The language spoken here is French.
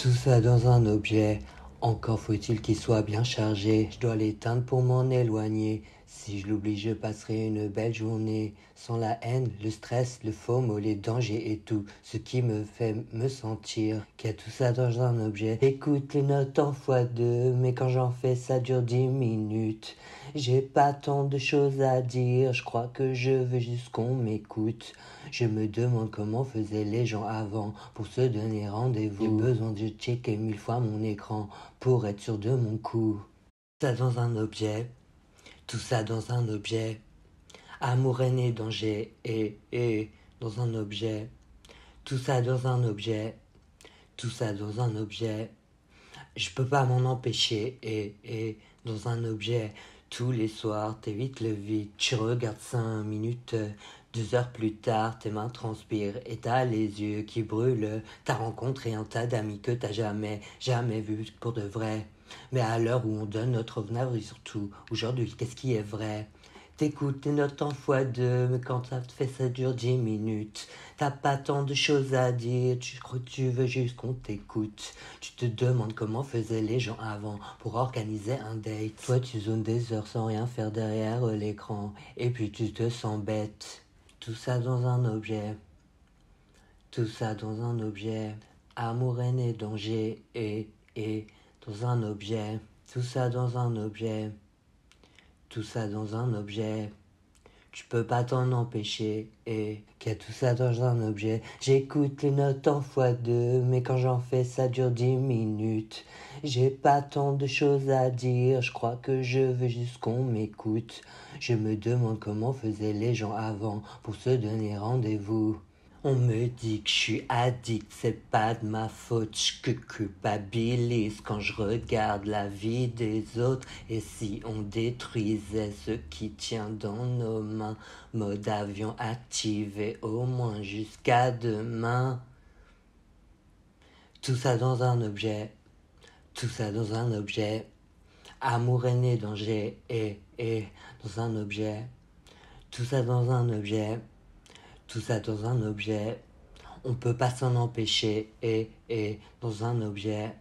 Tout ça dans un objet, encore faut-il qu'il soit bien chargé. Je dois l'éteindre pour m'en éloigner. Si je l'oublie, je passerai une belle journée. Sans la haine, le stress, le FOMO, les dangers et tout ce qui me fait me sentir qu'il y a tout ça dans un objet. Écoute les notes en x2, mais quand j'en fais, ça dure 10 minutes. J'ai pas tant de choses à dire, je crois que je veux juste qu'on m'écoute. Je me demande comment faisaient les gens avant pour se donner rendez-vous. J'ai besoin de checker 1000 fois mon écran pour être sûr de mon coup. Tout ça dans un objet, tout ça dans un objet. Amour, haine et danger, dans un objet. Tout ça dans un objet, tout ça dans un objet. Je peux pas m'en empêcher, dans un objet. Tous les soirs, t'évites le vide, tu regardes 5 minutes, 2 heures plus tard, tes mains transpirent et t'as les yeux qui brûlent. T'as rencontré un tas d'amis que t'as jamais vu pour de vrai. Mais à l'heure où on donne notre avenir, surtout, aujourd'hui, qu'est-ce qui est vrai? T'écoutes tes notes en x2, mais quand ça te fait ça dure 10 minutes. T'as pas tant de choses à dire, tu crois que tu veux juste qu'on t'écoute. Tu te demandes comment faisaient les gens avant pour organiser un date. Toi tu zones des heures sans rien faire derrière l'écran, et puis tu te sens bête. Tout ça dans un objet, tout ça dans un objet. Amour, haine et danger, dans un objet. Tout ça dans un objet. Tout ça dans un objet. Tu peux pas t'en empêcher, qu'il y a tout ça dans un objet. J'écoute les notes en x2, mais quand j'en fais, ça dure 10 minutes. J'ai pas tant de choses à dire, je crois que je veux juste qu'on m'écoute. Je me demande comment faisaient les gens avant pour se donner rendez-vous. On me dit que je suis addict, c'est pas de ma faute, je culpabilise quand je regarde la vie des autres. Et si on détruisait ce qui tient dans nos mains, mode avion activé au moins jusqu'à demain. Tout ça dans un objet, tout ça dans un objet. Amour, haine et danger, dans un objet. Tout ça dans un objet, tout ça dans un objet. On peut pas s'en empêcher, dans un objet.